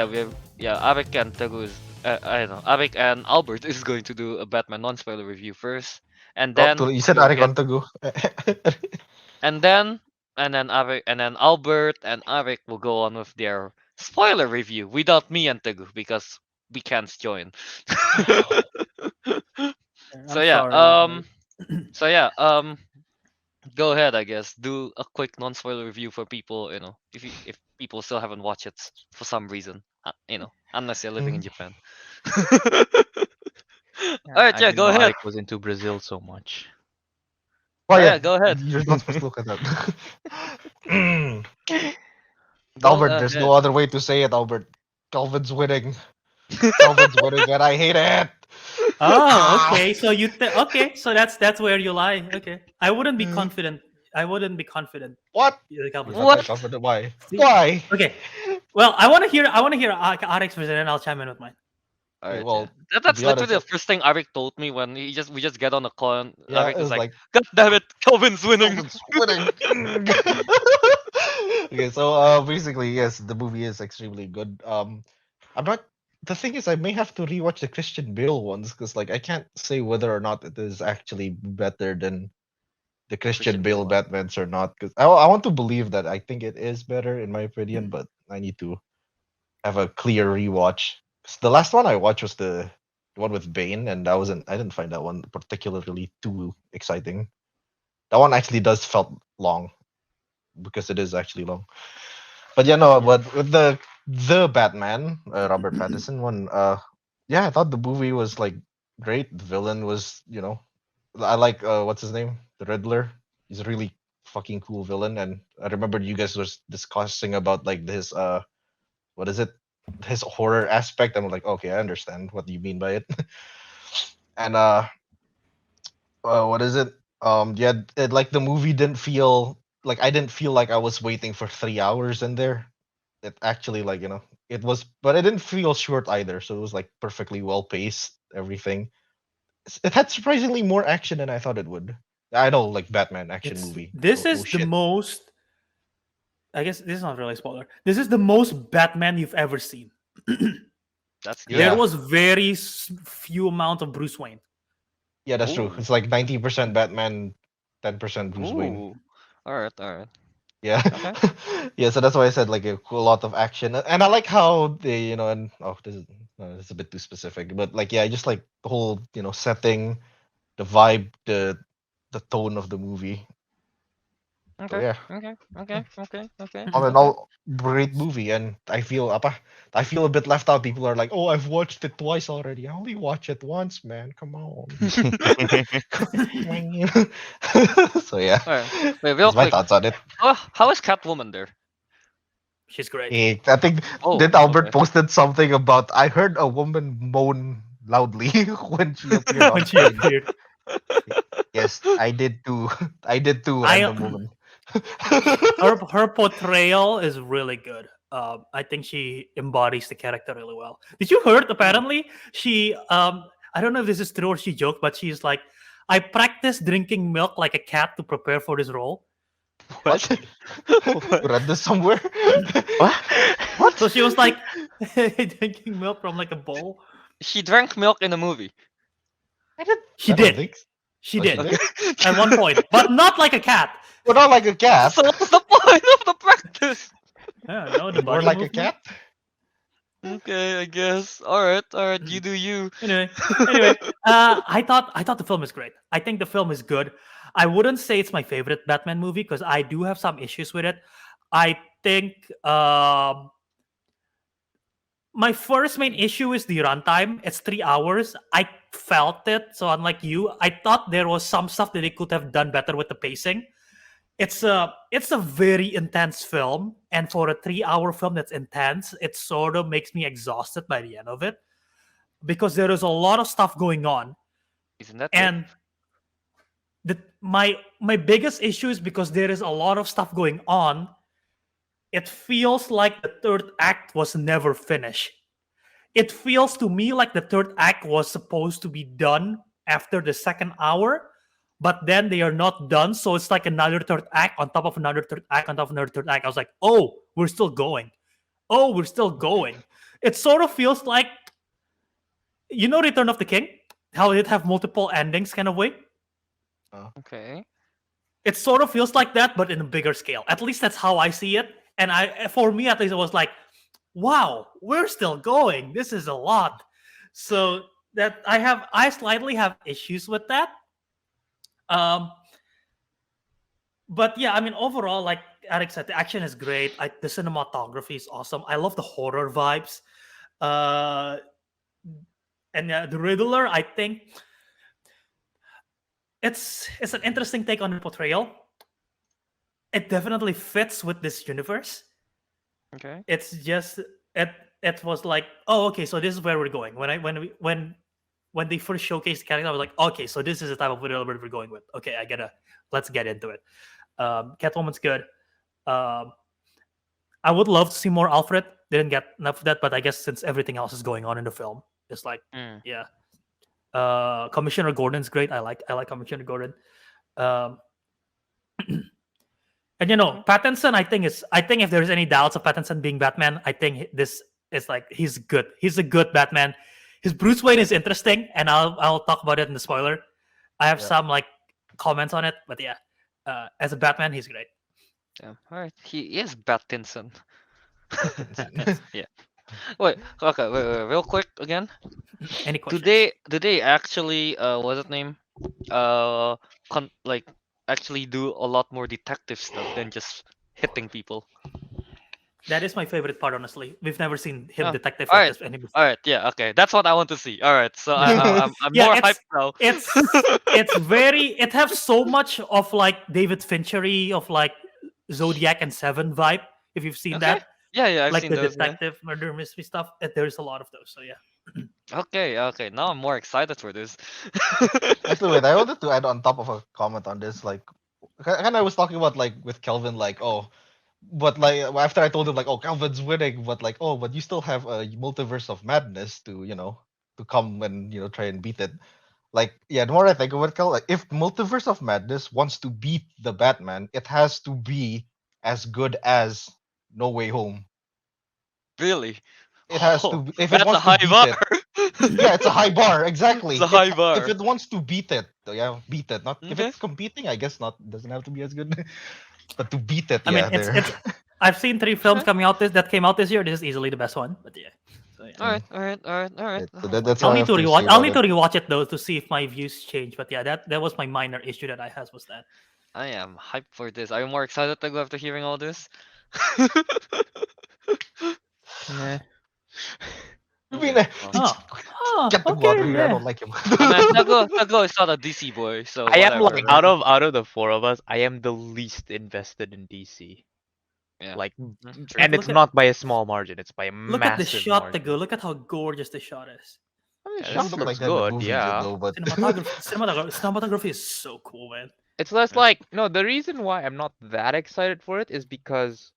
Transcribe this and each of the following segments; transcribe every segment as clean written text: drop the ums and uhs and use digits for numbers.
Arik and Teru is I don't know. Arik and Albert is going to do a Batman non-spoiler review first, and Oh, then you we said will Ari get Contagu. and then Arik and then Albert and Arik will go on with their spoiler review without me and Teru because we can't join. so I'm yeah, sorry, um, guys. so yeah, um, go ahead, I guess. Do a quick non-spoiler review for people, if people still haven't watched it for some reason, unless you're living in Mm. Japan. All Yeah, right, I yeah, didn't go know ahead. Arik was into Brazil so much. Oh Oh yeah, yeah, go ahead. you're not supposed to look at that. Mm. Go Albert, there's no ahead. other way to say it, Albert. Calvin's winning. Calvin's winning, and I hate it. Oh, Ah. okay. So okay. So that's where you lie. Okay. I wouldn't be Mm. confident. I wouldn't be confident. What? Calvin's You're not winning. that What? confident. Why? See. Why? Okay. Well, I want to hear. Arek's version, and I'll chime in with mine. All Okay, right, yeah. well, to That's be honest, literally the first thing Arik told me when we just get on the call and yeah, Arik it was was like, like "God damn it, Kelvin's winning." Calvin's winning. Okay, so basically, yes, the movie is extremely good. I'm not. The thing is, I may have to rewatch the Christian Bale ones because, like, I can't say whether or not it is actually better than the Christian Christian Bale Bale one. Batmans or not. Because I want to believe that I think it is better in my opinion, but I need to have a clear rewatch. 'Cause the last one I watched was the one with Bane, and I didn't find that one particularly too exciting. That one actually does felt long because it is actually long. But yeah, no, Yeah. but with the Batman, Robert Pattinson one, yeah, I thought the movie was like great. The villain was, I like what's his name, the Riddler. He's a really fucking cool villain, and I remember you guys was discussing about like this what is it, his horror aspect. I'm like, okay, I understand what you mean by it. And what is it? Yeah, like the movie didn't feel like I didn't feel like I was waiting for 3 hours in there. It actually like it was, but it didn't feel short either. So it was like perfectly well paced. Everything. It had surprisingly more action than I thought it would. I know, like Batman action It's movie. this Oh is the shit. most. I guess this is not really a spoiler. This is the most Batman you've ever seen. That's good. There Yeah, was very few amount of Bruce Wayne. yeah, that's true. Ooh, It's like 90% Batman, 10% Bruce Wayne. ooh. All right. Yeah, Okay. yeah. So that's why I said like a cool lot of action, and I like how they, and oh, this is a bit too specific, but like yeah, just like the whole setting, the vibe, the tone of the movie. So Okay. yeah, Okay. Okay. Okay. Okay. all in Okay. all, great movie, and I feel a bit left out. People are like, "Oh, I've watched it twice already. I only watch it once, man. Come on." So yeah, All right. Wait, real that's my quick. thoughts on it. How is Catwoman there? She's great. I think Oh, did Albert okay. posted something about I heard a woman moan loudly when she appeared on When she screen. appeared, Yes, I did too. I did too, I random woman. her portrayal is really good. I think she embodies the character really well. Did you heard? Mm. Apparently, she I don't know if this is true or she joked, but she's like, I practiced drinking milk like a cat to prepare for this role. What? What? You What? read this somewhere? What? So What? she was like drinking milk from like a bowl. She drank milk in a movie. I did. She I don't did. think. She Oh, she did did. Okay. at one point, but not like a cat. Well, not like a cat. So what's the point of the practice? I don't know the More body like a movement. cat. Okay, I guess. All right. You do you. Anyway, I thought the film is great. I think the film is good. I wouldn't say it's my favorite Batman movie because I do have some issues with it. I think my first main issue is the runtime. It's 3 hours. I felt it. So unlike you, I thought there was some stuff that they could have done better with the pacing. It's a very intense film, and for a 3 hour film that's intense, it sort of makes me exhausted by the end of it because there is a lot of stuff going on. Isn't that good? And my biggest issue is because there is a lot of stuff going on. It feels like the third act was never finished. It feels to me like the third act was supposed to be done after the second hour, but then they are not done. So it's like another third act on top of another third act on top of another third act. I was like, oh, we're still going. Oh, we're still going. It sort of feels like, Return of the King, how it have multiple endings kind of way. Okay. It sort of feels like that, but in a bigger scale. At least that's how I see it. And for me at least, it was like, wow, we're still going. This is a lot. So that I slightly have issues with that. Um, but yeah, I mean, overall, like Eric said, the action is great. The cinematography is awesome. I love the horror vibes. Uh, and the Riddler, I think it's an interesting take on the portrayal. It definitely fits with this universe. Okay. It's just it it was like, oh, okay, so this is where we're going. When they first showcased the character, I was like, okay, so this is the type of Riddler we're going with. Okay, let's get into it. Catwoman's good. Um, I would love to see more Alfred. Didn't get enough of that, but I guess since everything else is going on in the film, it's like, Mm. yeah. Commissioner Gordon's great. I like Commissioner Gordon. Um, and Okay. Pattinson, I think if there's any doubts of Pattinson being Batman, I think this is like he's good. He's a good Batman. His Bruce Wayne is interesting, and I'll talk about it in the spoiler. I have Yeah. some like comments on it, but yeah, as a Batman, he's great. Yeah. All right. He is Pattinson. Pattinson. Yeah. Wait. Okay. Wait. Real quick again. Any Do questions? they actually what's it name? Uh, like actually do a lot more detective stuff than just hitting people. That is my favorite part, honestly. We've never seen him Oh, detective all like right, this any before. all right, yeah, okay, that's what I want to see. All right, so Yeah, I'm yeah. more It's hyped now. it's it's very. It has so much of like David Finchery of like Zodiac and Seven vibe. If you've seen Okay, that, yeah, yeah, I've like seen the those. Yeah. detective murder mystery stuff. There's a lot of those. So yeah. Okay, okay, now I'm more excited for this. Actually, wait, I wanted to add on top of a comment on this. Like, kind of was talking about like with Kelvin, like, oh, but like after I told him like, oh, Kelvin's winning, but like, oh, but you still have a multiverse of madness to to come and try and beat it. Like, yeah, the more I think about it, like, if multiverse of madness wants to beat the Batman, it has to be as good as No Way Home. Really? It has Oh, to if it that's a wants to high beat bar. it. Yeah, it's a high bar. It's Exactly. a It high if bar. it wants to beat it, yeah, beat it. Not if Okay. it's competing, I guess not. Doesn't have to be as good. But to beat it, I mean, yeah, it's there. it's. I've seen three films Okay. coming out that came out this year. This is easily the best one. But yeah. So yeah. All right. All right. All right. All right. Right, so Oh my that's I'll all I god. need have to to say rewatch. I'll about need it. to rewatch it though to see if my views change. But yeah, that was my minor issue that I had was that. I am hyped for this. Are you more excited to go after hearing all this? Meh. I mean, Okay. Well, Oh, get the water okay, here. I yeah. don't like him. I mean, Tago is not a DC boy, so I am Right, whatever, like right? right. out of the four of us, I am the least invested in DC. Yeah. Like, True. But and it's look at not by a small margin; it's by a the massive shot, margin. Tago. Look at how gorgeous the shot is. I mean, the Yeah, It that's doesn't shot look true. like looks that in the good, movies, yeah. though. But Cinematography is so cool, man. It's less Yeah. like no. The reason why I'm not that excited for it is because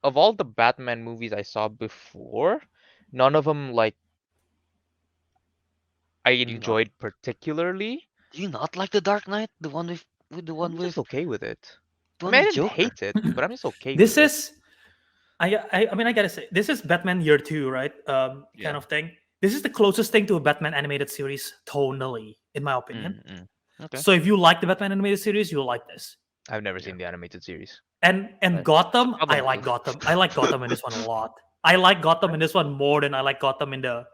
of all the Batman movies I saw before, none of them like I Do you not? enjoyed particularly. Do you not like the Dark Knight? With the one I'm just with okay with it. the I one mean, I with didn't Joker? hate it, but I'm just okay with This it. is I mean I gotta say this is Batman Year Two, right? Kind Yeah. of thing. This is the closest thing to a Batman animated series tonally, in my opinion. Mm. Okay. So if you like the Batman animated series, you'll like this. I've never Yeah. seen the animated series. And Right. Gotham, I Problem like too. Gotham. I like Gotham in this one a lot. I like Gotham in this one more than I like Gotham in the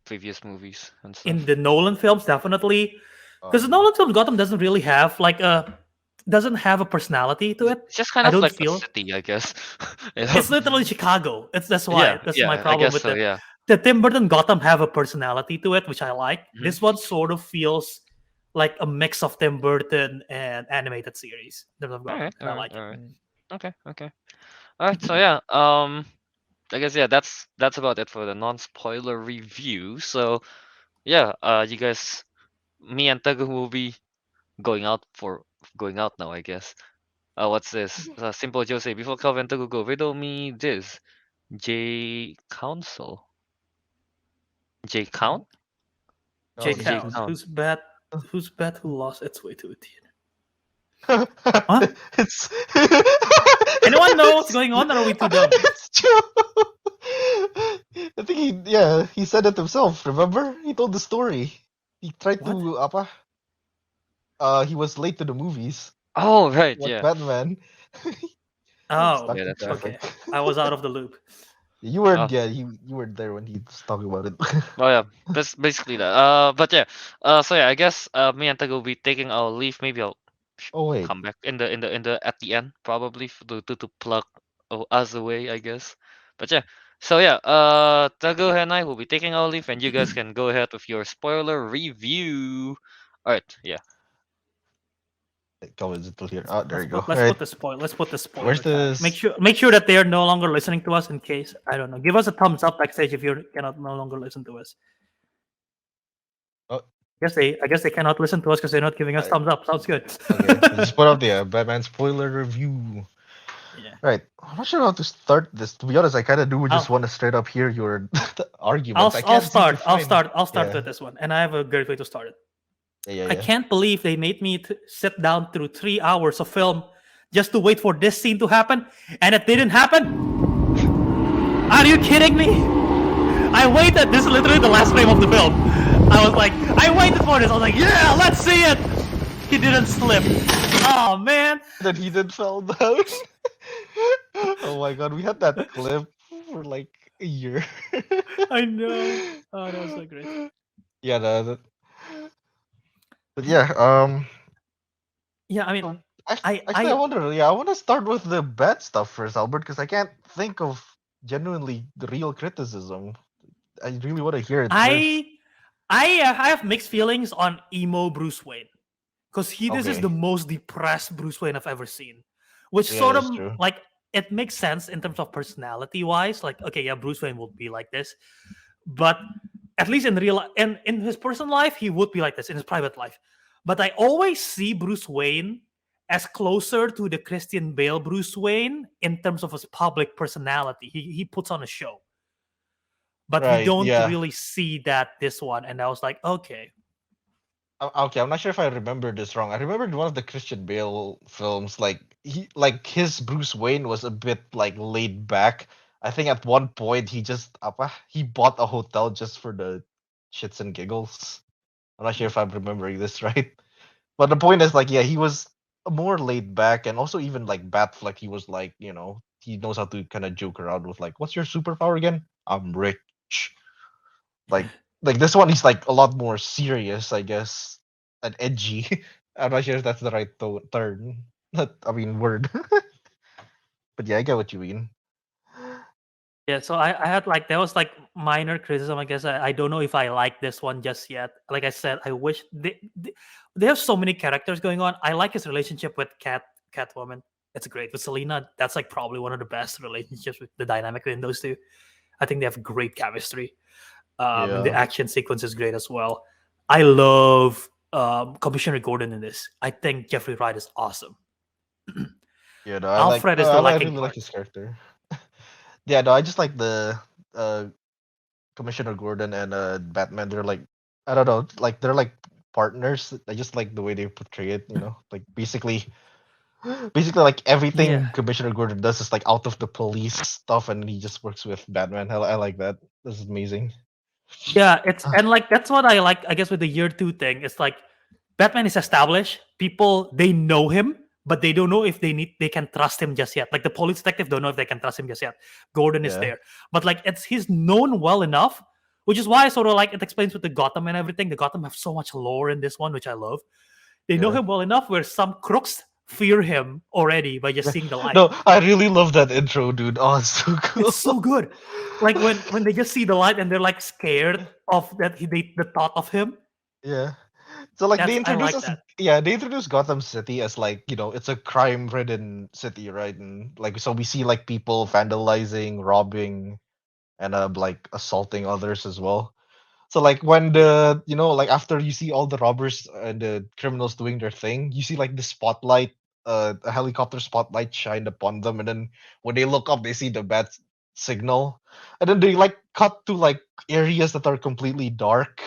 Previous movies and in stuff. the Nolan films, definitely. Because the um, Nolan film Gotham doesn't really have doesn't have a personality to it. It's just kind I of don't like a feel city, I guess. You know? it's literally Chicago. That's Yeah. why. That's my Yeah. I problem guess with so. it. Yeah. The Tim Burton Gotham have a personality to it, which I like. Hmm. This one sort of feels like a mix of Tim Burton and animated series in terms of All Gotham, right. and All I right. like All it. right. Mm. Okay. Okay. All right. So yeah. I guess yeah. That's about it for the non-spoiler review. So yeah. You guys, me and Tagu will be going out now, I guess. What's this? Simple Jose. Before Calvin Tagu go, riddle me this. J Council. J Count? J What's J Count, okay. Count? who's bet who lost its way to a theater? Huh? It's Anyone know what's going on, or are we too dumb? it's true. I think he said it himself. Remember, he told the story. He tried What? to he was late to the movies. Oh, right, What yeah. Batman? Oh, Stuck Yeah, in that's right. okay. traffic. I was out of the loop. You weren't, Oh, yeah, you weren't there when he was talking about it. oh yeah, that's basically that. But yeah, so yeah, I guess me and Tago will be taking our leave. Maybe I'll Oh wait, come back in the at the end probably to plug us away, I guess. But yeah, so yeah, Tago and I will be taking our leave, and you guys can go ahead with your spoiler review. All right, yeah. come is still here. Oh, there you go. All Let's right, put the where's spoiler tag. this? Make sure that they are no longer listening to us in case I don't know. Give us a thumbs up backstage if you cannot no longer listen to us. Oh, I guess they cannot listen to us because they're not giving us I, thumbs up. Sounds good. okay. I just put up the Batman spoiler review. Yeah. Right. I'm not sure how to start this. To be honest, I kind of do just I'll want to straight up hear your arguments. I can't seem to find. I'll start Yeah. with this one, and I have a great way to start it. Yeah. Yeah. I Yeah. can't believe they made me sit down through 3 hours of film just to wait for this scene to happen, and it didn't happen. Are you kidding me? I waited. This is literally the last frame of the film. I was like, I waited for this. I was like, yeah, let's see it. He didn't slip. Oh man. Then he did fell down. Oh my god, we had that clip for like a year. I know. Oh, that was so great. Yeah. But yeah. Yeah, I mean, So actually, I I wonder. Yeah, I want to start with the bad stuff first, Albert, because I can't think of genuinely the real criticism. I really want to hear it first. I I have mixed feelings on emo Bruce Wayne because he this is the Okay. most depressed Bruce Wayne I've ever seen, which Yeah, sort of that's true. like it makes sense in terms of personality wise. Like, okay, yeah, Bruce Wayne would be like this, but at least in real and in his personal life, he would be like this in his private life. But I always see Bruce Wayne as closer to the Christian Bale Bruce Wayne in terms of his public personality. He puts on a show, but we Right. don't Yeah. really see that this one. And I was like, okay, Okay, I'm not sure if I remember this wrong. I remembered one of the Christian Bale films, like his Bruce Wayne was a bit like laid back. I think at one point he bought a hotel just for the shits and giggles. I'm not sure if I'm remembering this right. But the point is like yeah, he was more laid back and also even like Batfleck, he was like, he knows how to kind of joke around with like, what's your superpower again? I'm rich. Like like this one he's like a lot more serious, I guess, and edgy. I'm not sure if that's the right term. Not, I mean word. But yeah, I get what you mean. yeah. So I had like there was like minor criticism. I guess I don't know if I like this one just yet. Like I said, I wish they have so many characters going on. I like his relationship with Catwoman. It's great with Selena. That's like probably one of the best relationships with the dynamic in those two. I think they have great chemistry. And the Yeah. action sequence is great as well. I love Commissioner Gordon in this. I think Jeffrey Wright is awesome. Yeah, no, Alfred is the I lacking really like part. his character. Yeah, no, I just like the uh Commissioner Gordon and Batman. They're like I don't know, like they're like partners. I just like the way they portray it. Like basically like Yeah, everything Commissioner Gordon does is like out of the police stuff and he just works with Batman. I like that. This is amazing. yeah. It's and like that's what I like. I guess with the year two thing, it's like Batman is established. People they know him, but they don't know if they can trust him just yet. Like the police detective don't know if they can trust him just yet. Gordon is Yeah. there, but like it's he's known well enough, which is why I sort of like it explains with the Gotham and everything. The Gotham have so much lore in this one, which I love. They know Yeah. him well enough where some crooks fear him already by just seeing the light. No, I really love that intro, dude. Oh, it's so It's cool. so good. Like when they just see the light and they're like scared of that the thought of him. Yeah. So like That's I like that. they introduce Gotham City as like, it's a crime-ridden city, right? And like so we see like people vandalizing, robbing, and like assaulting others as well. So like when Yeah. like after you see all the robbers and the criminals doing their thing, you see like the spotlight, a helicopter spotlight shined upon them, and then when they look up, they see the bat signal, and then they like cut to like areas that are completely dark,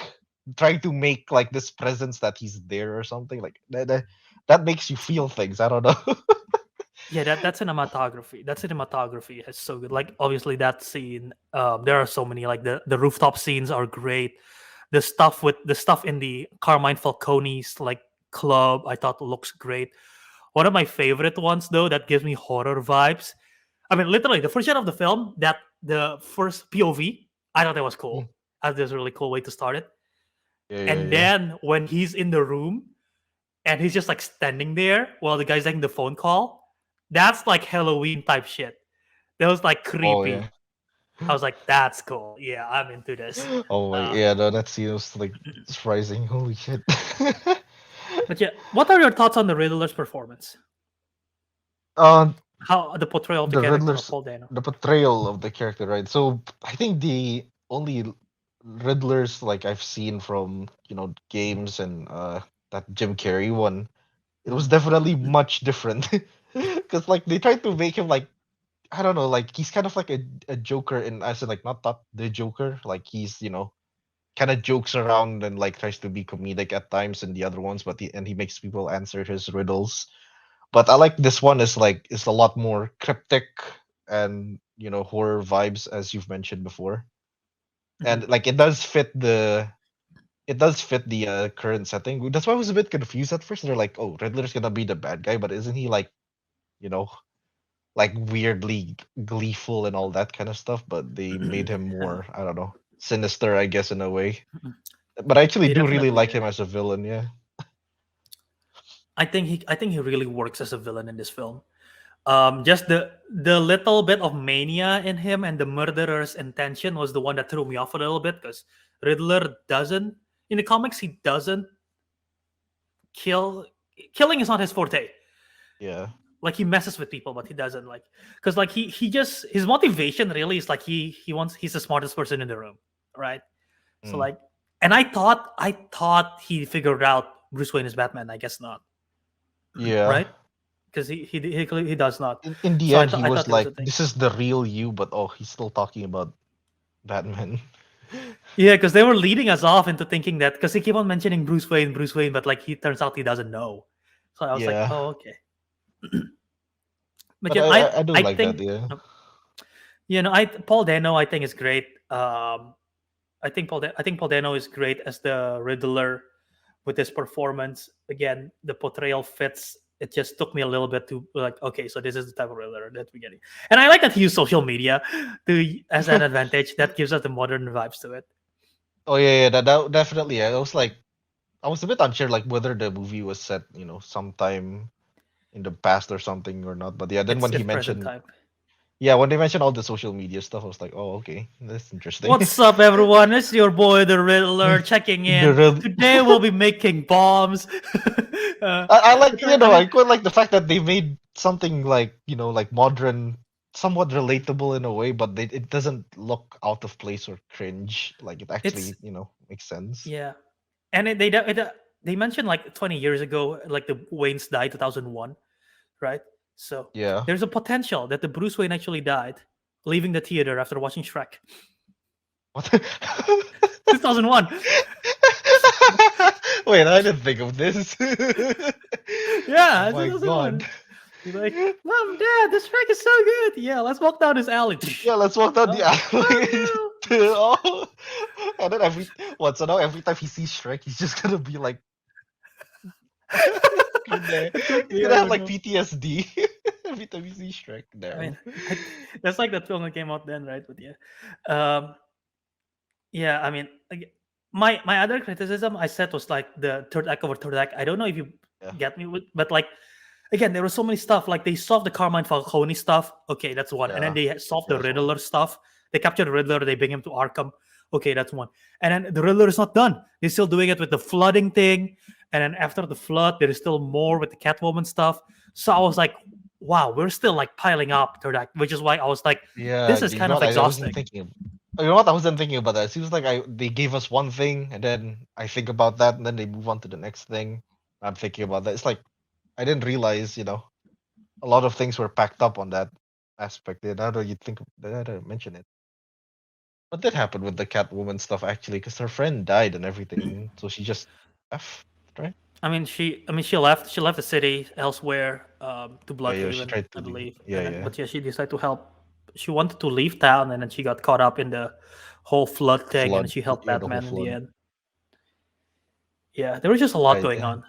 trying to make like this presence that he's there or something like that. That makes you feel things. I don't know. Yeah, that cinematography. That cinematography is so good. Like obviously that scene. There are so many. Like the rooftop scenes are great. The stuff in the Carmine Falcone's like club, I thought looks great. One of my favorite ones though that gives me horror vibes. I mean, literally the first shot of the film, that the first POV, I thought that was Mm. cool. I thought that was a really cool way to start it. Yeah, yeah, And yeah. then when he's in the room and he's just like standing there while the guy's taking the phone call, that's like Halloween type shit. That was like Oh yeah. creepy. I was like, that's cool. Yeah, I'm into this. Oh my, Uh, yeah, no, that scene was like surprising. Holy shit. but yeah, what are your thoughts on the Riddler's performance? uh, How the portrayal of the the character of Riddler's Paul Dano? the portrayal of the character, right? So I think the only Riddlers like I've seen from games and that Jim Carrey one, it was Mhm. definitely much different. Because like they tried to make him like, I don't know, like he's kind of like a Joker in, I said, like not the Joker, like he's kind of jokes around and like tries to be comedic at times in the other ones, but he makes people answer his riddles. But I like this one is like it's a lot more cryptic and horror vibes as you've mentioned before, Mhm. and like it does fit the current setting. That's why I was a bit confused at first. They're like, oh, Riddler's gonna be the bad guy, but isn't he like you know like weirdly gleeful and all that kind of stuff? But they made him Uh, more, I don't know, sinister, I guess, in a way. But I actually they do really definitely like did. him as a villain. Yeah. I think he really works as a villain in this film. Just the little bit of mania in him and the murderer's intention was the one that threw me off a little bit because Riddler doesn't in the comics he doesn't kill. Killing is not his forte. Yeah. Like he messes with people, but he doesn't like because like he just his motivation really is like he's the smartest person in the room, right? So Mm. like, and I thought he figured out Bruce Wayne is Batman. I guess not, Yeah. right? Because he does not. In the So I end, thought he I was thought there was like, a thing. "This is the real you," but oh, he's still talking about Batman. Yeah, because they were leading us off into thinking that because he keep on mentioning Bruce Wayne, but like he turns out he doesn't know. So I was like, Yeah, oh okay. But but yeah, I, I I I do I like that. think Yeah. I Paul Dano I think is great. I think Paul Dano is great as the Riddler with his performance. Again, the portrayal fits. It just took me a little bit to like, okay, so this is the type of Riddler that we're getting, and I like that he used social media to as an advantage. That gives us the modern vibes to it. Oh yeah, yeah. That definitely. Yeah. I was like, I was a bit unsure like whether the movie was set, sometime in the past or something or not. But yeah, then when he It's present mentioned, time. yeah, when they mentioned all the social media stuff, I was like, oh, okay, that's interesting. What's up, everyone? It's your boy, the Riddler, checking the in. real, Today we'll be making bombs. I like, I mean, I quite like the fact that they made something like, like modern, somewhat relatable in a way, but it doesn't look out of place or cringe. Like it it's actually, makes sense. yeah, and they mentioned like 20 years ago, like the Waynes died 2001, right? So Yeah. there's a potential that the Bruce Wayne actually died, leaving the theater after watching Shrek. What? 2001. Wait, I didn't think of this. Oh Yeah, my god. 2001. He's like, Mom, Dad, this Shrek is so good. Yeah, let's walk down this alley. Yeah, let's walk down the Oh, alley. oh Oh. And then so now every time he sees Shrek, he's just gonna be like, no. It took he's me, gonna I have don't like know. PTSD every time he sees Shrek. I mean, Damn. I, that's like that film that came out then, right? But yeah, um, yeah. I mean, my other criticism I said was like the third act over third act. I don't know if you Yeah. get me with, but like again, there was so many stuff. Like they solved the Carmine Falcone stuff. Okay, that's one. And then Yeah. they solved Yeah, the that's one. Riddler stuff. They captured the Riddler. They bring him to Arkham. Okay, that's one. And then the Riddler is not done. They're still doing it with the flooding thing. And then after the flood, there is still more with the Catwoman stuff. So I was like, wow, we're still like piling up third act, which is why I was like, Yeah, this is you kind know of what? I wasn't exhausting. thinking of. You know what? I wasn't thinking about that. It seems like they gave us one thing, and then I think about that, and then they move on to the next thing. I'm thinking about that. It's like I didn't realize, a lot of things were packed up on that aspect. Now that you think, now that I mention it, what did happen with the Catwoman stuff actually? Because her friend died and everything, so she just left, right? She left. She left the city elsewhere to Oh yeah, she Bloodhaven, tried to I leave. believe. Yeah, And then, yeah. but yeah, she decided to help. She wanted to leave town, and then she got caught up in the whole flood thing, and Flood. she helped Yeah, the whole Batman in the flood. end. Yeah, there was just a lot Right. going Yeah. on.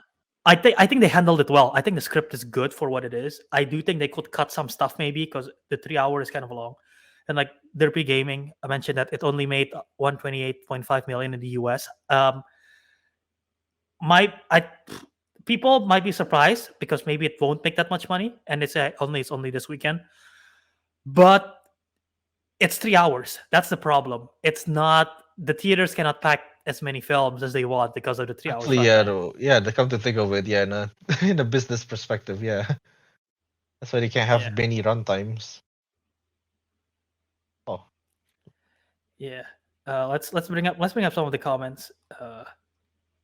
I think they handled it well. I think the script is good for what it is. I do think they could cut some stuff maybe because the 3 hour is kind of long. And like Derpy Gaming, I mentioned that it only made 128.5 million in the US. My I People might be surprised because maybe it won't make that much money, and it's only this weekend. But it's 3 hours. That's the problem. It's not the theaters cannot pack as many films as they want because of the 3 hours Actually, yeah, runtime. though, yeah. To come to think of it, yeah, in a in a business perspective, yeah, that's why they can't Yeah, have many run times. Oh, yeah. Let's bring up some of the comments. a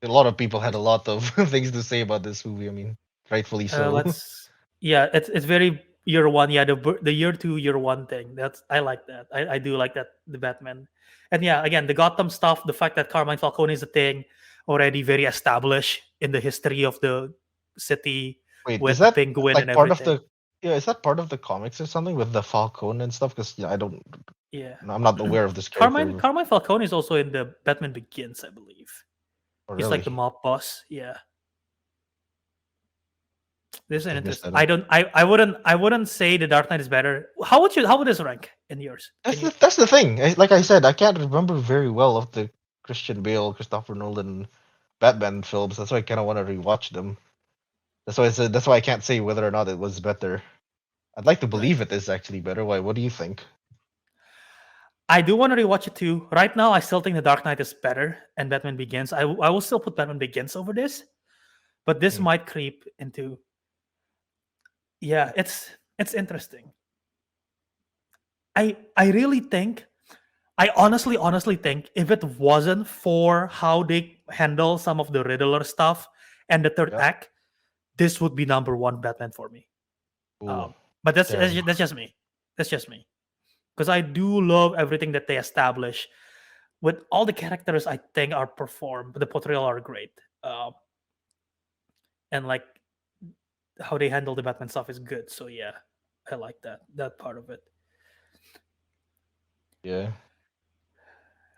lot of people had a Let's lot of things to say about this movie. I mean, rightfully so. let's yeah. It's very year one. Yeah, the year two year one thing. I like that. I do like that the Batman, and yeah, again the Gotham stuff. The fact that Carmine Falcone is a thing already very established in the history of the city Wait, is with the that Penguin and like part of everything. the? Yeah, is that part of the comics or something with the Falcone and stuff? Because yeah, I don't, Yeah. I'm not aware of this Carmine character. Carmine Falcone is also in the Batman Begins, I believe. Oh, He's like really? the mob boss. Yeah. This is an I've missed interest. that I out. don't. I wouldn't say the Dark Knight is better. How would this rank in yours? Can you? That's the thing. Like I said, I can't remember very well of the Christian Bale, Christopher Nolan Batman films. That's why I kind of want to rewatch them. That's why I said. That's why I can't say whether or not it was better. I'd like to Right. believe it is actually better. Why? What do you think? I do want to rewatch it too. Right now, I still think the Dark Knight is better, and Batman Begins. I will still put Batman Begins over this, but this Hmm. might creep into. Yeah, it's interesting. I really think I honestly think if it wasn't for how they handle some of the Riddler stuff and the third Yeah. act, this would be number one Batman for me. Ooh. But Damn. that's just me. That's just me. Because I do love everything that they establish with all the characters. I think are performed, the portrayal are great, and like how they handle the Batman stuff is good. So yeah, I like that part of it. Yeah.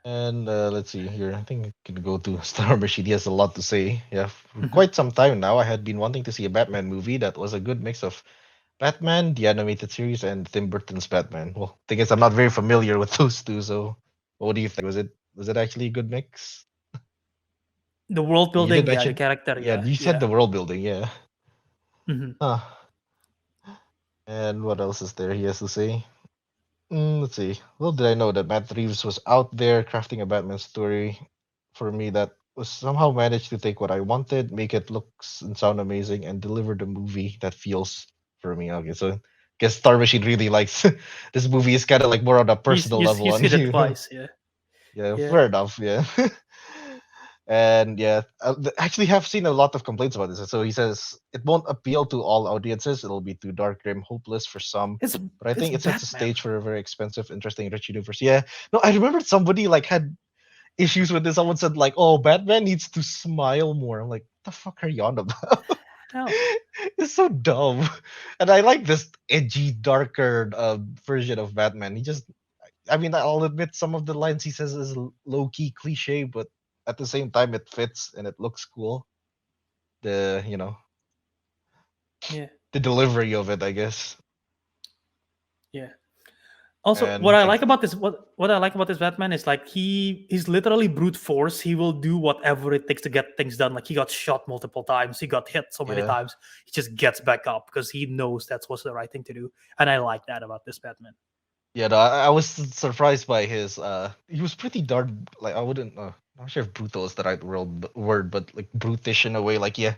And let's see here. I think I can go to Star Machine. He has a lot to say. Yeah, for Mhm. quite some time now, I had been wanting to see a Batman movie that was a good mix of Batman, the animated series, and Tim Burton's Batman. Well, thing is, I'm not very familiar with those two. So, what do you think? Was it actually a good mix? The world You did building, yeah, the mention, character, yeah, yeah, you said yeah. the world building, yeah. Mhm. Huh. And what else is there he has to say? Let's see. Little did I know that Matt Reeves was out there crafting a Batman story for me that was somehow managed to take what I wanted, make it look and sound amazing, and deliver the movie that feels for me. Okay, so guess Star Machine really likes this movie. Is kind of like more on a personal level You on see that you. twice, yeah, Yeah, yeah. fair enough. Yeah. And yeah, actually have seen a lot of complaints about this. So he says it won't appeal to all audiences. It'll be too dark, grim, hopeless for some. It's But I it's think it sets a Batman. stage for a very expensive, interesting, rich universe. Yeah. No, I remember somebody like had issues with this. Someone said like, "Oh, Batman needs to smile more." I'm like, "The fuck are you on about?" Hell, It's so dumb. And I like this edgy, darker version of Batman. He just I mean, I'll admit some of the lines he says is low key cliche, but at the same time, it fits and it looks cool. The yeah, the delivery of it, I guess. yeah. Also, what And I like, like about this, what I like about this Batman is like he's literally brute force. He will do whatever it takes to get things done. Like he got shot multiple times, he got hit so many yeah, times. He just gets back up because he knows that's what's the right thing to do. And I like that about this Batman. yeah. No, I was surprised by his. He was pretty darn. Like I wouldn't. I'm not sure if brutal is the right word, but like brutish in a way. Like yeah,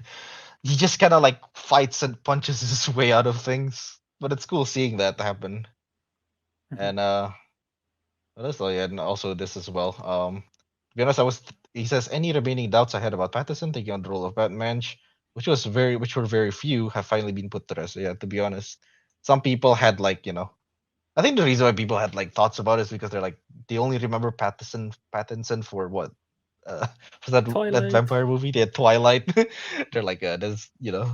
he just kind of like fights and punches his way out of things. But it's cool seeing that happen. Mhm. And Well, that's all, yeah, and also this as well. To be honest, He says any remaining doubts I had about Pattinson taking on the role of Batman, which were very few, have finally been put to rest. So, yeah, to be honest, some people had like I think the reason why people had like thoughts about it is because they're like they only remember Pattinson for what uh, was that Twilight. vampire movie? They had Twilight. They're like, there's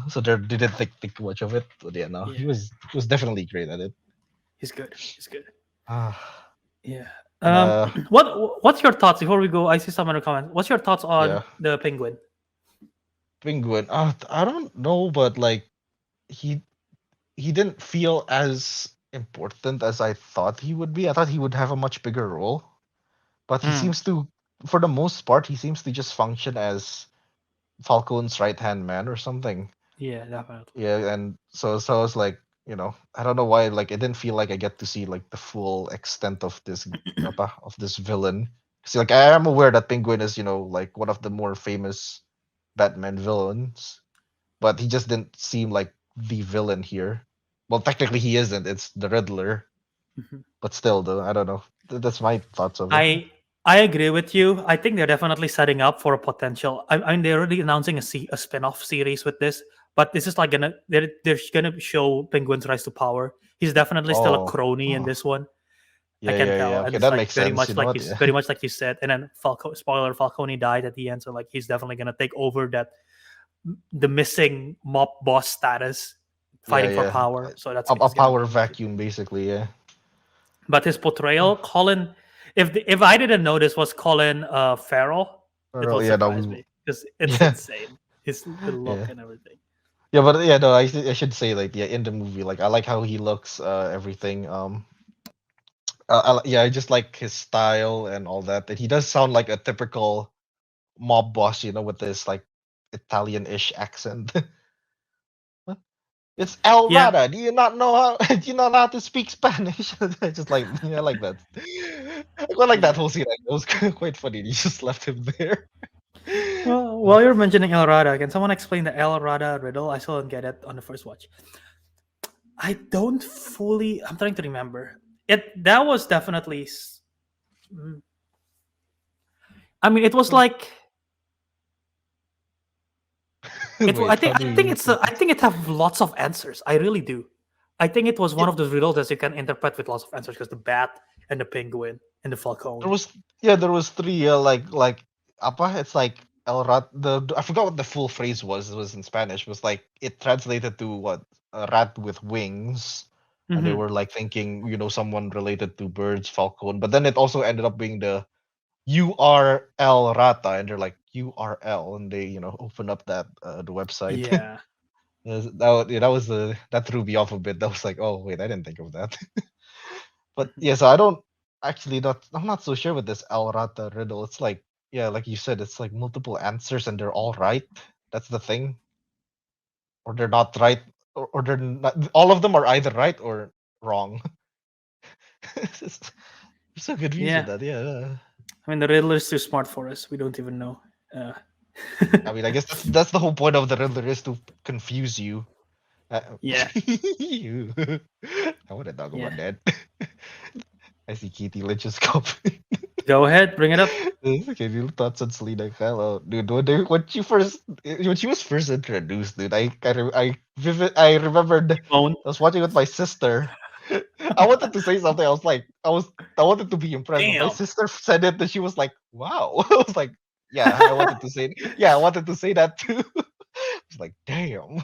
so they didn't think much of it. But yeah, no, Yeah, he was definitely great at it. he's good. He's good. Ah, Yeah. and What's your thoughts before we go? I see some other comments. What's your thoughts on yeah, the penguin? Penguin. I don't know, but like he he didn't feel as important as I thought he would be. I thought he would have a much bigger role, but he Hmm. seems to, for the most part, he seems to just function as Falcone's right hand man or something. Yeah, definitely. Yeah, and so I was like, I don't know why, like it didn't feel like I get to see like the full extent of this villain. See, like I am aware that Penguin is, like one of the more famous Batman villains, but he just didn't seem like the villain here. Well, technically he isn't. It's the Riddler, Mhm. but still, though, I don't know. That's my thoughts of it. I agree with you. I think they're definitely setting up for a potential. I mean, they're already announcing a spin-off series with this, but this is like they're gonna show Penguin's rise to power. He's definitely still a Oh, crony in oh, this one. I yeah, can yeah, tell, yeah. and Okay, it's that like makes sense. You know what? Yeah, very much like you said. And then spoiler, Falcone died at the end, so like he's definitely gonna take over the missing mob boss status, yeah, fighting for yeah. power. So that's A he's gonna power go into. vacuum, basically. Yeah. But his portrayal, Colin, if I didn't know this was Colin Farrell, it Well, would yeah, surprise no, me because it's yeah, insane. The look yeah. and everything. Yeah, but yeah, no, I should say like yeah, in the movie, like I like how he looks, everything. Yeah, I just like his style and all that. And he does sound like a typical mob boss, with this like Italian-ish accent. It's El Yeah. Rada. Do you not know how? Do you not know how to speak Spanish? I just like, yeah, I like that. I quite like that Yeah. whole scene. Like, it was quite funny. He just left him there. Well, Uh, while you're mentioning El Rada, can someone explain the El Rada riddle? I still don't get it on the first watch. I don't fully. I'm trying to remember. That was definitely. Mm, I mean, it was like it. I Wait, think. how do I think you? it's. I think it have lots of answers. I really do. I think it was Yeah, one of those riddles that you can interpret with lots of answers because the bat and the penguin and the there falcon. was there was three. Like apa? It's like El Rat. I forgot what the full phrase was. It was in Spanish. It was like it translated to what, a rat with wings. And they Hmm. were like thinking, someone related to birds, falcon. But then it also ended up being the URL Rata, and they're like URL, and they open up the website. Yeah. That threw me off a bit. That was like, oh wait, I didn't think of that. But Mhm. yeah, so I don't actually not I'm not so sure with this El Rata riddle. It's like, yeah, like you said, it's like multiple answers and they're all right. That's the thing, or they're not right, or they're not. All of them are either right or wrong. It's so confusing Yeah. that, yeah. I mean, the Riddler is too smart for us. We don't even know. Uh, I mean, I guess that's the whole point of the Riddler, is to confuse you. yeah. You. I want to talk Yeah. about that. I see Kitty Lynch's copy. Go ahead. Bring it up. Okay, your thoughts on Selena Kyle? Dude, when she was first introduced, dude, I remembered Moan. I was watching with my sister. I wanted to say something. I wanted to be impressed, but my Damn. sister said it, and she was like, "Wow." I was like, "Yeah, I wanted to say it. Yeah, I wanted to say that too." I was like, "Damn."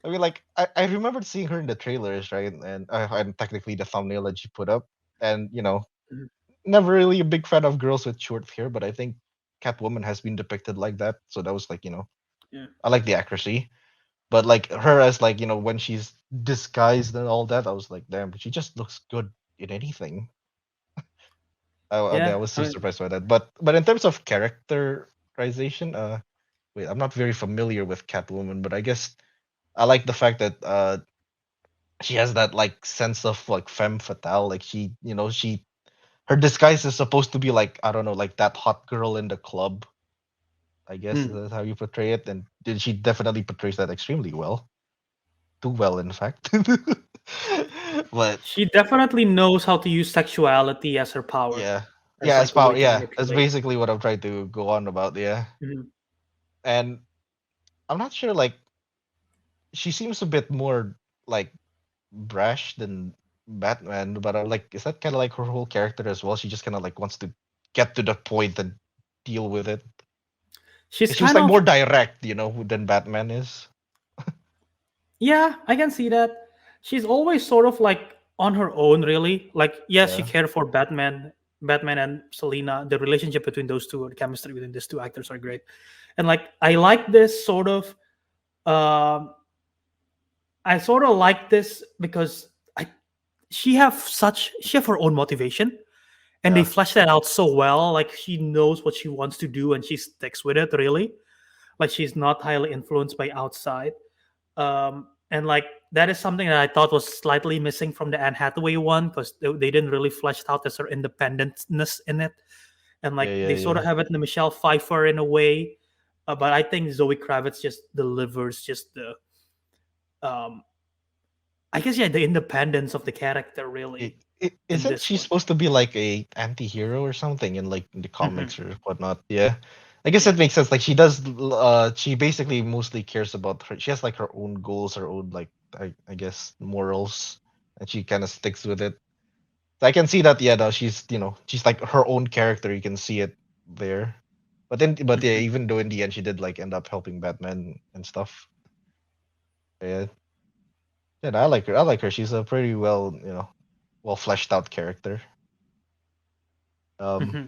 I mean, like, I remembered seeing her in the trailers, right? And technically the thumbnail that she put up, and Mhm. never really a big fan of girls with short hair, but I think Catwoman has been depicted like that, so that was like, Yeah. I like the accuracy. But like her as like, when she's disguised and all that, I was like, damn, but she just looks good in anything. I Yeah. was I so mean, surprised by that. But in terms of characterization, wait, I'm not very familiar with Catwoman, but I guess I like the fact that she has that like sense of like femme fatale. Like she her disguise is supposed to be like, I don't know, like that hot girl in the club. I guess hmm. that's how you portray it, and she definitely portrays that extremely well, too well, in fact. But She definitely knows how to use sexuality as her power, yeah, as yeah, like a way to yeah, that's manipulate. basically what I'm trying to go on about. Yeah, Mhm. and I'm not sure. Like, she seems a bit more like brash than Batman, but like, is that kind of like her whole character as well? She just kind of like wants to get to the point and deal with it. She's She was kind like of more direct, than Batman is. yeah, I can see that. She's always sort of like on her own, really. Like, yes, she Yeah, cared for Batman and Selina. The relationship between those two, or the chemistry between these two actors are great. And like, I like this sort of. Um, I sort of like this because I she have her own motivation, and they yeah, flesh that out so well. Like, she knows what she wants to do, and she sticks with it. Really, like she's not highly influenced by outside. And like that is something that I thought was slightly missing from the Anne Hathaway one, because they didn't really flesh out as her independentness in it, and like yeah, yeah, they sort of yeah. have it in the Michelle Pfeiffer in a way, but I think Zoe Kravitz just delivers just the um I guess, yeah, the independence of the character really in Isn't this she one. supposed to be like a anti-hero or something in like in the Hmm. comics or whatnot? Yeah. I guess Yeah. it makes sense. Like she basically mostly cares about her. She has like her own goals, her own like I guess morals, and she kind of sticks with it. So I can see that. Yeah, no, she's like her own character. You can see it there. But yeah, Hmm. even though in the end she did like end up helping Batman and stuff. Yeah, yeah, no, I like her. I like her. She's a pretty well fleshed out character. Um, Hmm.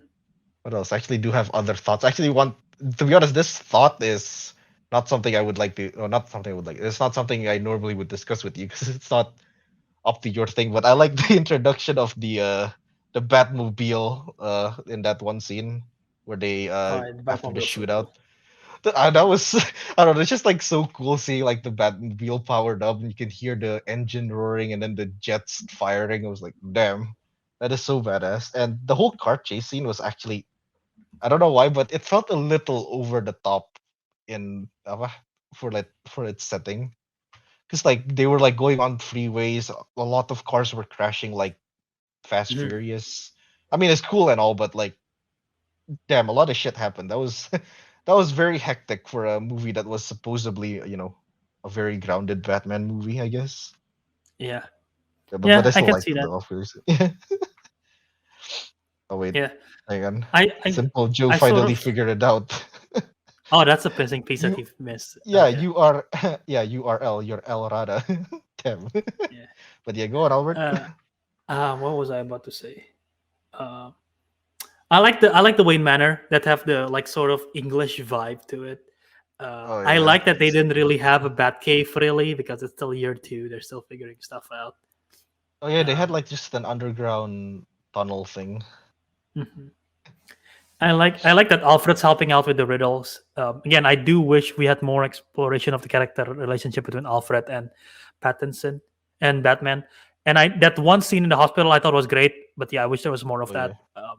what else? I actually do have other thoughts. I actually want to be honest. This thought is not something I would like to, or not something I would like. It's not something I normally would discuss with you because it's not up to your thing. But I like the introduction of the Batmobile in that one scene where they All right, the after the Batmobile is so shootout. cool. That was I don't know. It's just like so cool seeing like the Batmobile powered up and you can hear the engine roaring and then the jets firing. I was like, damn, that is so badass. And the whole car chase scene was actually I don't know why, but it felt a little over the top in for its setting. Because like they were like going on freeways, a lot of cars were crashing like Fast Mhm. Furious. I mean, it's cool and all, but like, damn, a lot of shit happened. That was that was very hectic for a movie that was supposedly, a very grounded Batman movie, I guess. Yeah. Yeah, but I Yeah, I still can liked see it that. though, obviously. Oh wait, Yeah. hang on. I I Simple Joe I sort finally of figured it out. oh, that's a pissing piece that You you've missed. Yeah, Okay. you are yeah, you are L, you're El Rada. Damn. Yeah. But yeah, go on, Albert. Uh what was I about to say? Uh I like the Wayne Manor that have the like sort of English vibe to it. Oh I yeah. like that they didn't really have a Batcave really, because it's still year two. They're still figuring stuff out. Oh yeah, they had Um, like just an underground tunnel thing. mhm. I like that Alfred's helping out with the riddles. Again, I do wish we had more exploration of the character relationship between Alfred and Pattinson and Batman. And I that one scene in the hospital I thought was great, but yeah, I wish there was more of Oh that. yeah.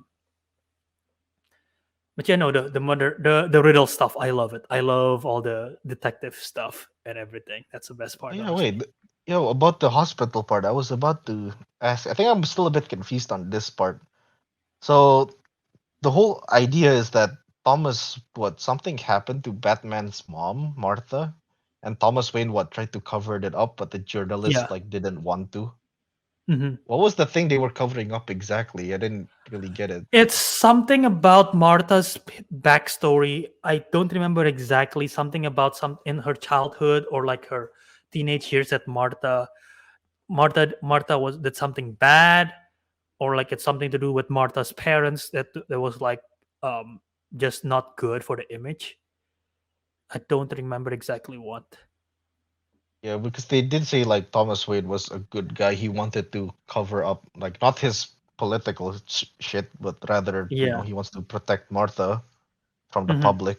But yeah, no, the riddle stuff, I love it. I love all the detective stuff and everything. That's the best Oh part, yeah, honestly. wait. About the hospital part, I was about to ask. I think I'm still a bit confused on this part. So the whole idea is that Thomas, what, something happened to Batman's mom, Martha, and Thomas Wayne, what, tried to cover it up, but the journalist Yeah. like didn't want to. Hmm. What was the thing they were covering up exactly? I didn't really get it. It's something about Martha's backstory. I don't remember exactly. Something about some in her childhood or like her teenage years that Martha was did something bad, or like it's something to do with Martha's parents that was like um just not good for the image. I don't remember exactly what. Yeah, because they did say like Thomas Wayne was a good guy. He wanted to cover up like not his political shit, but rather, Yeah. he wants to protect Martha from the Hmm. public.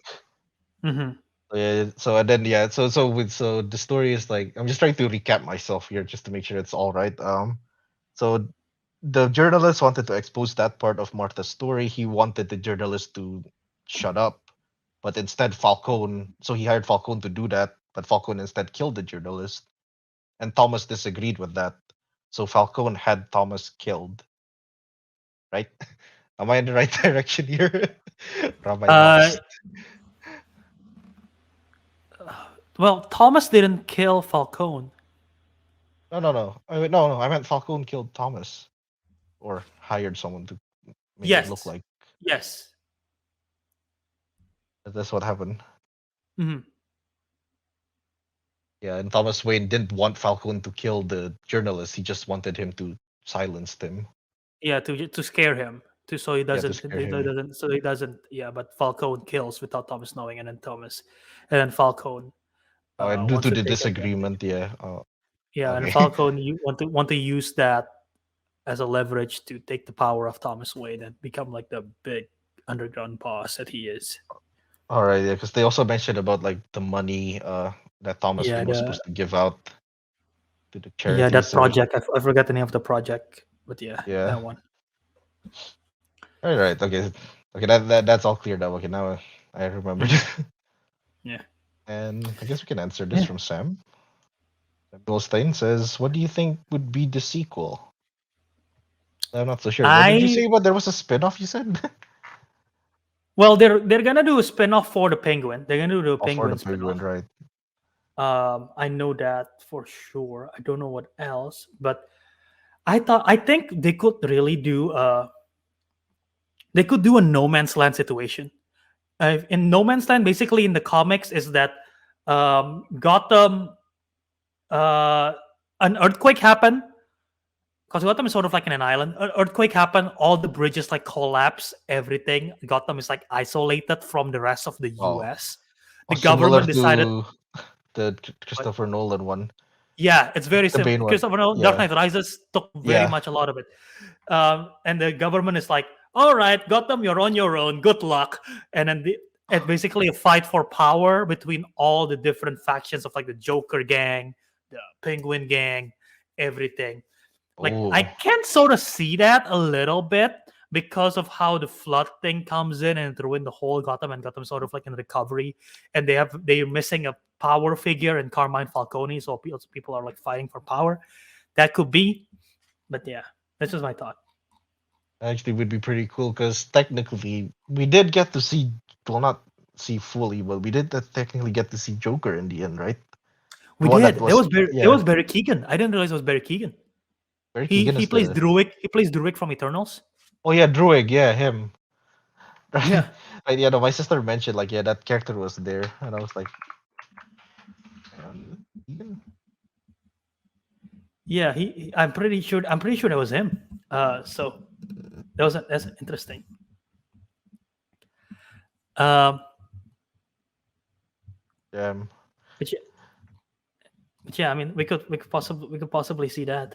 Hmm. Yeah, so and then yeah, so the story is like I'm just trying to recap myself here just to make sure it's all right. So the journalist wanted to expose that part of Martha's story. He wanted the journalist to shut up, but instead Falcone. So he hired Falcone to do that, but Falcone instead killed the journalist, and Thomas disagreed with that. So Falcone had Thomas killed. Right? Am I in the right direction here? or am I Uh, lost? well, Thomas didn't kill Falcone. No, no, no. No, no. I meant Falcone killed Thomas, or hired someone to make it look Yes. like. Yes. That's what happened. Mhm. Yeah, and Thomas Wayne didn't want Falcone to kill the journalist. He just wanted him to silence them. Yeah, to scare him, to so he Yeah, to doesn't scare him. yeah. But Falcone kills without Thomas knowing, and then Falcone Oh, and due wants to to the take disagreement, yeah. Oh, yeah, and okay. Falcone you want to use that as a leverage to take the power of Thomas Wayne and become like the big underground boss that he is. All right, yeah, because they also mentioned about like the money that Thomas Yeah, Wayne was the supposed to give out to the yeah charity. that So project. I forgot the name of the project, but yeah, yeah. that one. All right. Okay. Okay. That's all cleared up. Okay. Now I remembered. Mhm. Yeah, And I guess we can answer this yeah. from Sam. Goldstein says, "What do you think would be the sequel?" I'm not so sure. What did you I say about there was a spin-off? You said, well, they're gonna do a spin-off for the Penguin. They're gonna do a oh, for the Penguin Penguin, spin-off. right? I know that for sure. I don't know what else, but I think they could do a No Man's Land situation. In No Man's Land, basically in the comics, is that Gotham, uh, an earthquake happened because Gotham is sort of like in an island. An earthquake happened, all the bridges like collapse, everything. Gotham is like isolated from the rest of the Oh, U.S. oh, The similar government decided, to the but Christopher Nolan one, yeah, it's very the similar. Bane one. Christopher Nolan, Dark Yeah, Knight Rises took very yeah. much a lot of it. And the government is like, "All right, Gotham, you're on your own. Good luck." And then it's basically a fight for power between all the different factions of like the Joker gang, the Penguin gang, everything. Like I Oh, can sort of see that a little bit because of how the flood thing comes in and ruin the whole Gotham, and Gotham sort of like in recovery, and they're missing a power figure in Carmine Falcone, so people are like fighting for power. That could be, but yeah, that's just my thought. actually, would be pretty cool because technically we did get to see, well, not see fully, but we did technically get to see Joker in the end, right? The We one that did. was, There yeah, was Barry Keegan. I didn't realize it was Barry Keegan. Barry He Keegan he is plays the, Druid. He plays Druid from Eternals. oh yeah, Druig, yeah, him. Right. Yeah, Right, yeah, no, my sister mentioned like, yeah, that character was there, and I was like, Keegan? yeah. I'm pretty sure that was him. So that's interesting. Um, Um, but yeah, but yeah. I mean, we could possibly see that.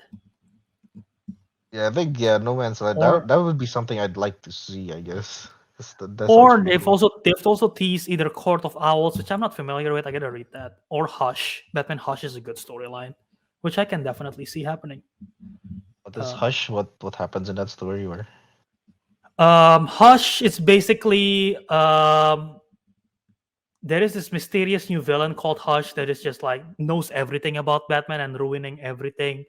yeah, I think yeah, No Man's Land. Or That would be something I'd like to see, I guess. 'Cause that sounds or pretty cool. they've also teased either Court of Owls, which I'm not familiar with. I gotta read that. Or Hush. Batman Hush is a good storyline, which I can definitely see happening. What is Uh, Hush? What happens in that story? Where? Hush. It's basically there is this mysterious new villain called Hush that is just like knows everything about Batman and ruining everything.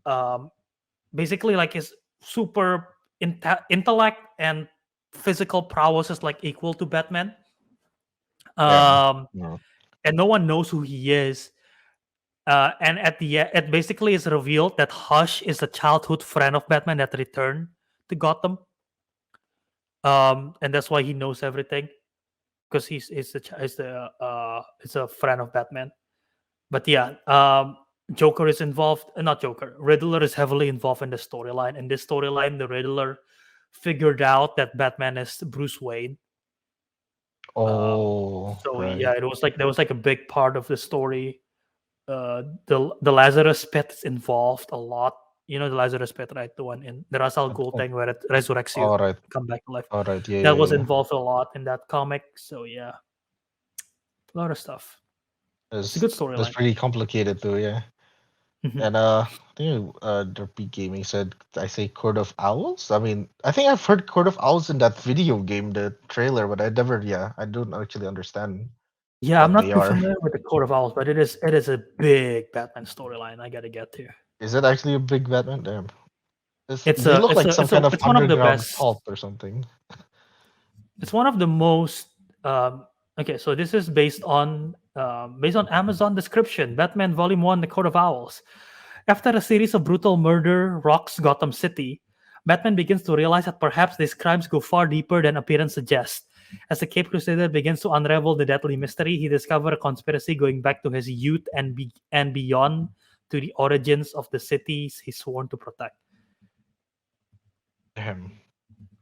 Um, Basically, like his super intellect and physical prowess is like equal to Batman. Yeah. Um, Yeah. and no one knows who he is. And at the end, it basically is revealed that Hush is a childhood friend of Batman that returned to Gotham. And that's why he knows everything because is a friend of Batman. But yeah, Joker is involved. Not Joker. Riddler is heavily involved in the storyline. In this storyline, the Riddler figured out that Batman is Bruce Wayne. Oh, So right. yeah, it was like there was like a big part of the story. The Lazarus pit is involved a lot. You know the Lazarus pit, right? The one in the Ra's al Ghul Oh, thing where it resurrects you, all right. come back to life. All right. Yeah. That Yeah. was Yeah. involved a lot in that comic. So yeah, a lot of stuff. It's a good That's storyline. pretty complicated too. Yeah. Mhm. And I think Derpy Gaming said I say Court of Owls. I mean, I think I've heard Court of Owls in that video game, the trailer, but I never. Yeah, I don't actually understand Yeah, I'm what not they too are. familiar with the Court of Owls, but it is a big Batman storyline. I gotta get to. Is it actually a big Batman? Damn. They look like some kind of It's one of the underground best. cult or something. It's one of the most. Okay, so this is based on Amazon description. Batman Volume One: The Court of Owls. After a series of brutal murder rocks Gotham City, Batman begins to realize that perhaps these crimes go far deeper than appearance suggests. As the Cape Crusader begins to unravel the deadly mystery, he discovers a conspiracy going back to his youth and beyond, to the origins of the cities he sworn to protect. Damn.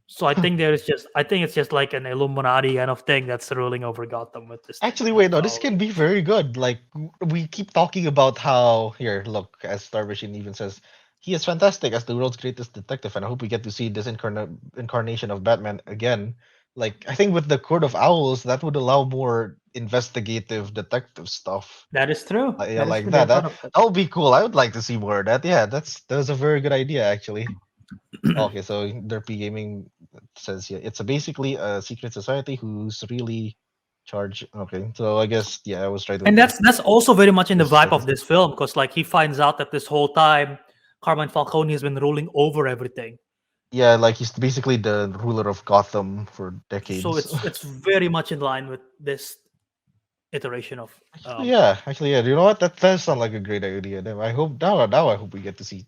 So I think it's just like an Illuminati kind of thing that's ruling over Gotham with this thing. Actually, wait, That's no, this all. can be very good. Like we keep talking about how here, look, as Star Machine even says, he is fantastic as the world's greatest detective, and I hope we get to see this incarnation of Batman again. Like I think with the Court of Owls, that would allow more investigative detective stuff. That is true. Yeah, That is like true. that. Never That thought of that. that would be cool. I would like to see more of that. Yeah, that's a very good idea actually. Okay, so Derpy Gaming says here it's basically a secret society who's really charged. Okay, so I guess yeah, I was right with And the that's also very much in the this vibe second. of this film, because like he finds out that this whole time Carmine Falcone has been ruling over everything. Yeah, like he's basically the ruler of Gotham for So decades. it's very much in line with this iteration of Actually, yeah. You know what? That does sound like a great idea. Then I hope now I hope we get to see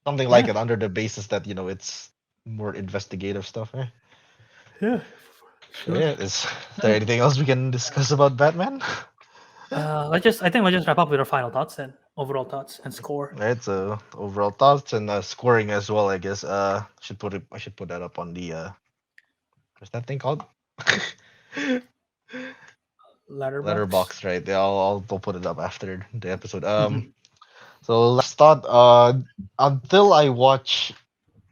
something like yeah, it under the basis that it's more investigative stuff. Eh? yeah, So sure. yeah, is there anything else we can discuss about Batman? I think we'll just wrap up with our final thoughts and overall thoughts and score. Right, so overall thoughts and scoring as well, I guess. I should put that up on the what's that thing called? Letterbox. Letterbox, right? Yeah, I'll put it up after the episode. So last thought, until I rewatch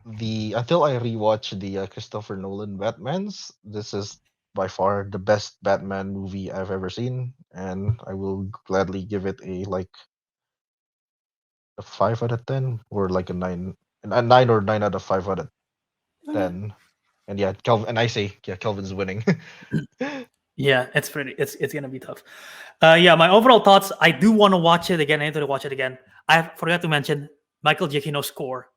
the Christopher Nolan Batmans, this is by far the best Batman movie I've ever seen, and I will gladly give it a 5 out of 10 or like a 9 out of 5 out of 10. And yeah, Kelvin, and I say yeah, Kelvin's winning. Yeah, it's pretty. It's gonna be tough. Yeah, my overall thoughts. I do want to watch it again. I need to watch it again. I forgot to mention Michael Giacchino's score.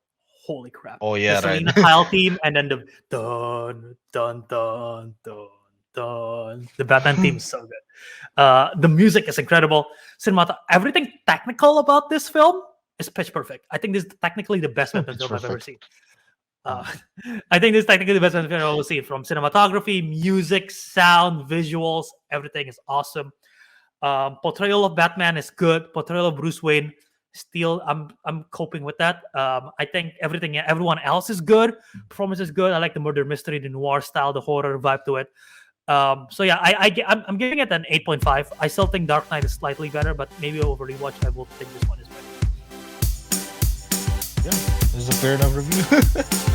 Holy crap! Oh The yeah, right. Selena Kyle theme, and then the dun dun dun dun dun. The Batman theme is so good. The music is incredible. Everything technical about this film is pitch perfect. I think this is technically the best Batman Pitch film I've ever perfect. seen. Uh, I think this is technically the best Batman film I've ever seen. From cinematography, music, sound, visuals, everything is awesome. Portrayal of Batman is good. Portrayal of Bruce Wayne, still I'm coping with that. I think everyone else is good. Performance is good. I like the murder mystery, the noir style, the horror vibe to it. So yeah, I'm giving it an 8.5. I still think Dark Knight is slightly better, but maybe over rewatch I will think this one is better. Yeah, this is a fair enough review.